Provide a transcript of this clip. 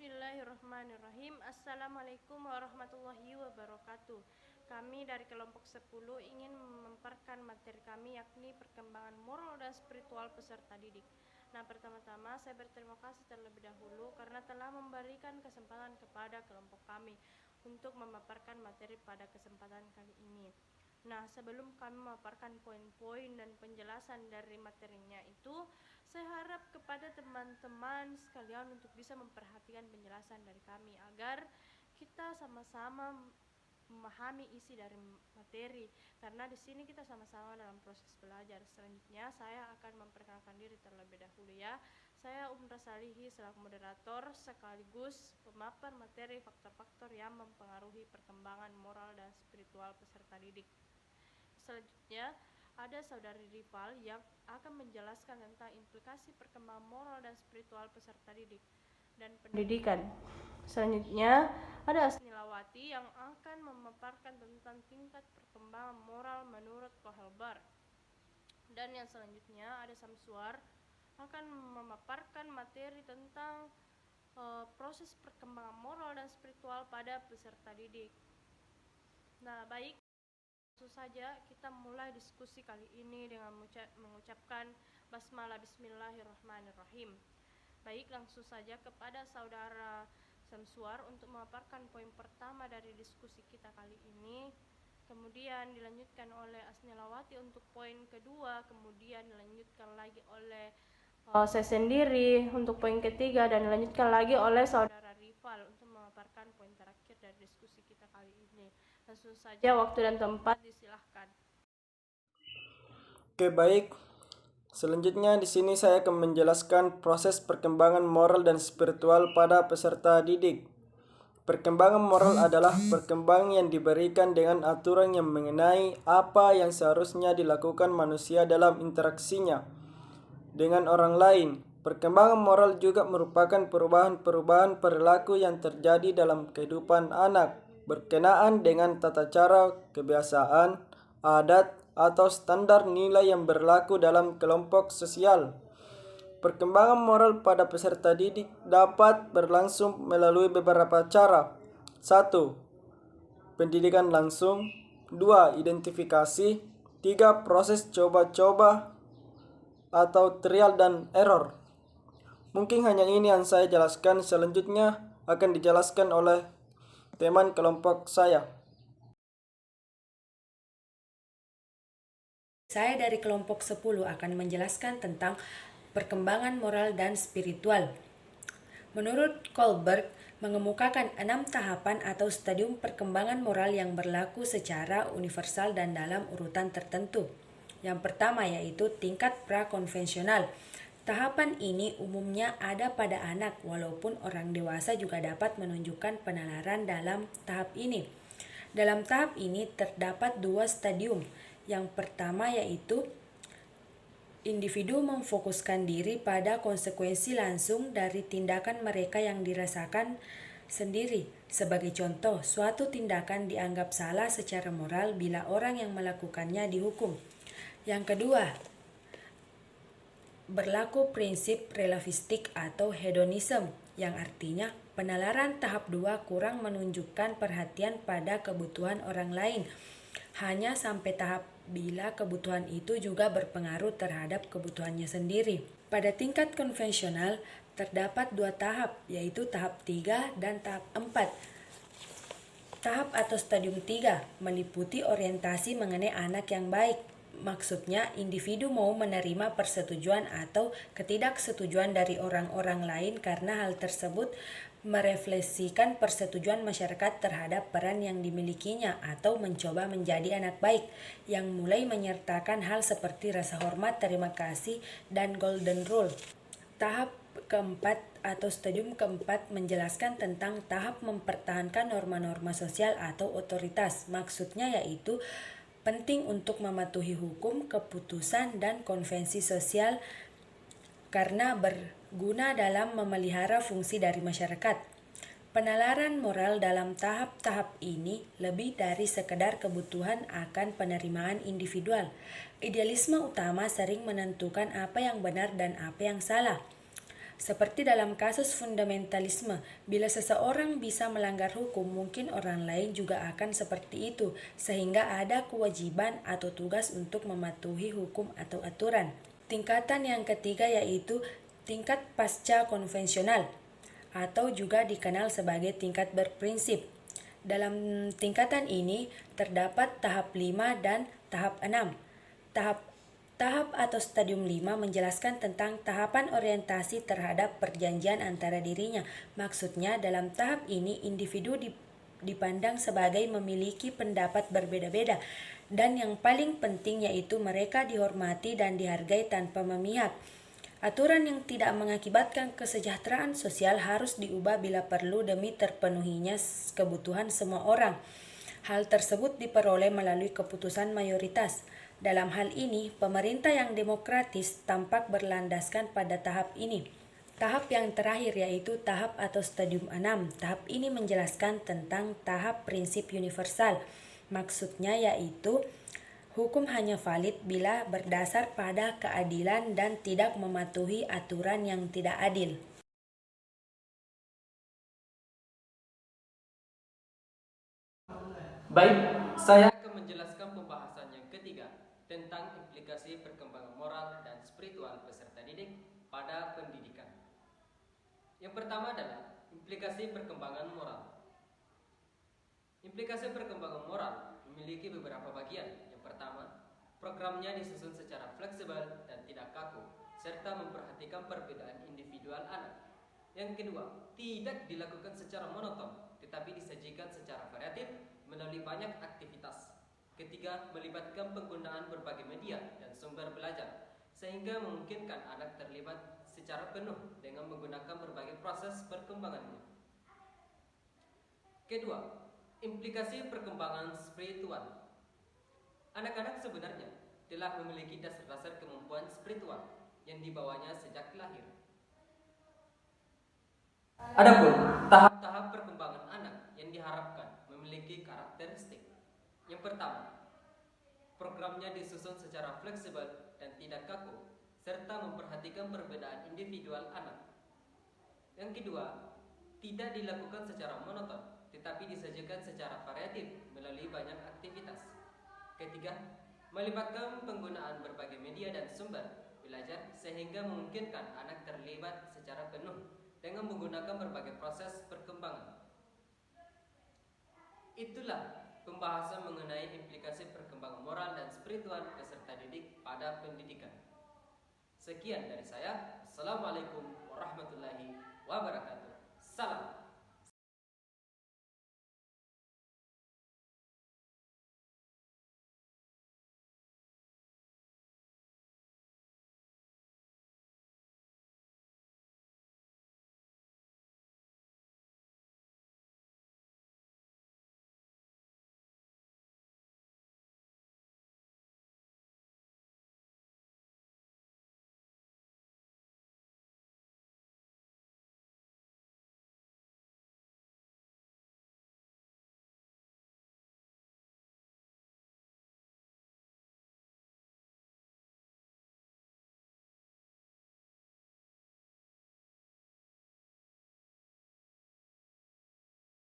Bismillahirrahmanirrahim. Assalamualaikum warahmatullahi wabarakatuh. Kami dari kelompok 10 ingin memaparkan materi kami, yakni perkembangan moral dan spiritual peserta didik. Nah, pertama-tama saya berterima kasih terlebih dahulu karena telah memberikan kesempatan kepada kelompok kami untuk memaparkan materi pada kesempatan kali ini. Nah, sebelum kami memaparkan poin-poin dan penjelasan dari materinya itu, saya harap kepada teman-teman sekalian untuk bisa memperhatikan penjelasan dari kami agar kita sama-sama memahami isi dari materi, karena di sini kita sama-sama dalam proses belajar. Selanjutnya saya akan memperkenalkan diri terlebih dahulu ya. Saya Salihi selaku moderator sekaligus pemapar materi faktor-faktor yang mempengaruhi perkembangan moral dan spiritual peserta didik. Selanjutnya ada saudari Rival yang akan menjelaskan tentang implikasi perkembangan moral dan spiritual peserta didik dan pendidikan. Selanjutnya ada Asnilawati yang akan memaparkan tentang tingkat perkembangan moral menurut Kohlberg. Dan yang selanjutnya ada Samsuar akan memaparkan materi tentang proses perkembangan moral dan spiritual pada peserta didik. Nah, baik, langsung saja kita mulai diskusi kali ini dengan mengucapkan basmalah bismillahirrahmanirrahim. Baik, langsung saja kepada saudara Samsuar untuk memaparkan poin pertama dari diskusi kita kali ini. Kemudian dilanjutkan oleh Asnilawati untuk poin kedua, kemudian dilanjutkan lagi oleh saya sendiri untuk poin ketiga, dan dilanjutkan lagi oleh saudara Rival untuk memaparkan poin terakhir dari diskusi kita kali ini. Langsung saja waktu dan tempat disilahkan. Oke, baik. Selanjutnya di sini saya akan menjelaskan proses perkembangan moral dan spiritual pada peserta didik. Perkembangan moral adalah perkembangan yang diberikan dengan aturan yang mengenai apa yang seharusnya dilakukan manusia dalam interaksinya dengan orang lain. Perkembangan moral juga merupakan perubahan-perubahan perilaku yang terjadi dalam kehidupan anak berkenaan dengan tata cara, kebiasaan, adat, atau standar nilai yang berlaku dalam kelompok sosial. Perkembangan moral pada peserta didik dapat berlangsung melalui beberapa cara. 1. Pendidikan langsung. 2. Identifikasi. 3. Proses coba-coba atau trial dan error. Mungkin hanya ini yang saya jelaskan, selanjutnya akan dijelaskan oleh teman kelompok saya. Saya dari kelompok 10 akan menjelaskan tentang perkembangan moral dan spiritual. Menurut Kohlberg, mengemukakan 6 tahapan atau stadium perkembangan moral yang berlaku secara universal dan dalam urutan tertentu. Yang pertama yaitu tingkat prakonvensional. Tahapan ini umumnya ada pada anak, walaupun orang dewasa juga dapat menunjukkan penalaran dalam tahap ini. Dalam tahap ini terdapat 2 stadium. Yang pertama yaitu individu memfokuskan diri pada konsekuensi langsung dari tindakan mereka yang dirasakan sendiri. Sebagai contoh, suatu tindakan dianggap salah secara moral bila orang yang melakukannya dihukum. Yang kedua, berlaku prinsip relativistik atau hedonisme, yang artinya penalaran tahap 2 kurang menunjukkan perhatian pada kebutuhan orang lain, hanya sampai tahap bila kebutuhan itu juga berpengaruh terhadap kebutuhannya sendiri. Pada tingkat konvensional terdapat 2 tahap, yaitu tahap 3 dan tahap 4. Tahap atau stadium 3 meliputi orientasi mengenai anak yang baik. Maksudnya, individu mau menerima persetujuan atau ketidaksetujuan dari orang-orang lain karena hal tersebut merefleksikan persetujuan masyarakat terhadap peran yang dimilikinya, atau mencoba menjadi anak baik yang mulai menyertakan hal seperti rasa hormat, terima kasih, dan golden rule. Tahap keempat atau stadium keempat menjelaskan tentang tahap mempertahankan norma-norma sosial atau otoritas. Maksudnya yaitu penting untuk mematuhi hukum, keputusan, dan konvensi sosial karena berguna dalam memelihara fungsi dari masyarakat. Penalaran moral dalam tahap-tahap ini lebih dari sekedar kebutuhan akan penerimaan individual. Idealisme utama sering menentukan apa yang benar dan apa yang salah. Seperti dalam kasus fundamentalisme, bila seseorang bisa melanggar hukum, mungkin orang lain juga akan seperti itu, sehingga ada kewajiban atau tugas untuk mematuhi hukum atau aturan. Tingkatan yang ketiga yaitu tingkat pasca konvensional, atau juga dikenal sebagai tingkat berprinsip. Dalam tingkatan ini terdapat tahap 5 dan tahap 6. Tahap atau stadium 5 menjelaskan tentang tahapan orientasi terhadap perjanjian antara dirinya. Maksudnya dalam tahap ini individu dipandang sebagai memiliki pendapat berbeda-beda, dan yang paling penting yaitu mereka dihormati dan dihargai tanpa memihak. Aturan yang tidak mengakibatkan kesejahteraan sosial harus diubah bila perlu demi terpenuhinya kebutuhan semua orang. Hal tersebut diperoleh melalui keputusan mayoritas. Dalam hal ini, pemerintah yang demokratis tampak berlandaskan pada tahap ini. Tahap yang terakhir yaitu tahap atau stadium 6. Tahap ini menjelaskan tentang tahap prinsip universal. Maksudnya yaitu hukum hanya valid bila berdasar pada keadilan dan tidak mematuhi aturan yang tidak adil. Baik, saya akan menjelaskan pembahasan yang ketiga tentang implikasi perkembangan moral dan spiritual peserta didik pada pendidikan. Yang pertama adalah implikasi perkembangan moral. Implikasi perkembangan moral memiliki beberapa bagian. Yang pertama, programnya disusun secara fleksibel dan tidak kaku, serta memperhatikan perbedaan individual anak. Yang kedua, tidak dilakukan secara monoton, tetapi disajikan secara variatif melalui banyak aktivitas. Ketiga, melibatkan penggunaan berbagai media dan sumber belajar, sehingga memungkinkan anak terlibat secara penuh dengan menggunakan berbagai proses perkembangannya. Kedua, implikasi perkembangan spiritual. Anak-anak sebenarnya telah memiliki dasar-dasar kemampuan spiritual yang dibawanya sejak lahir. Adapun tahap-tahap perkembangan anak yang diharapkan memiliki karakteristik. Yang pertama, programnya disusun secara fleksibel dan tidak kaku, serta memperhatikan perbedaan individual anak. Yang kedua, tidak dilakukan secara monoton, tetapi disajikan secara variatif melalui banyak aktivitas. Ketiga, melibatkan penggunaan berbagai media dan sumber belajar sehingga memungkinkan anak terlibat secara penuh dengan menggunakan berbagai proses perkembangan. Itulah pembahasan mengenai implikasi perkembangan moral dan spiritual peserta didik pada pendidikan. Sekian dari saya. Assalamualaikum warahmatullahi wabarakatuh. Salam.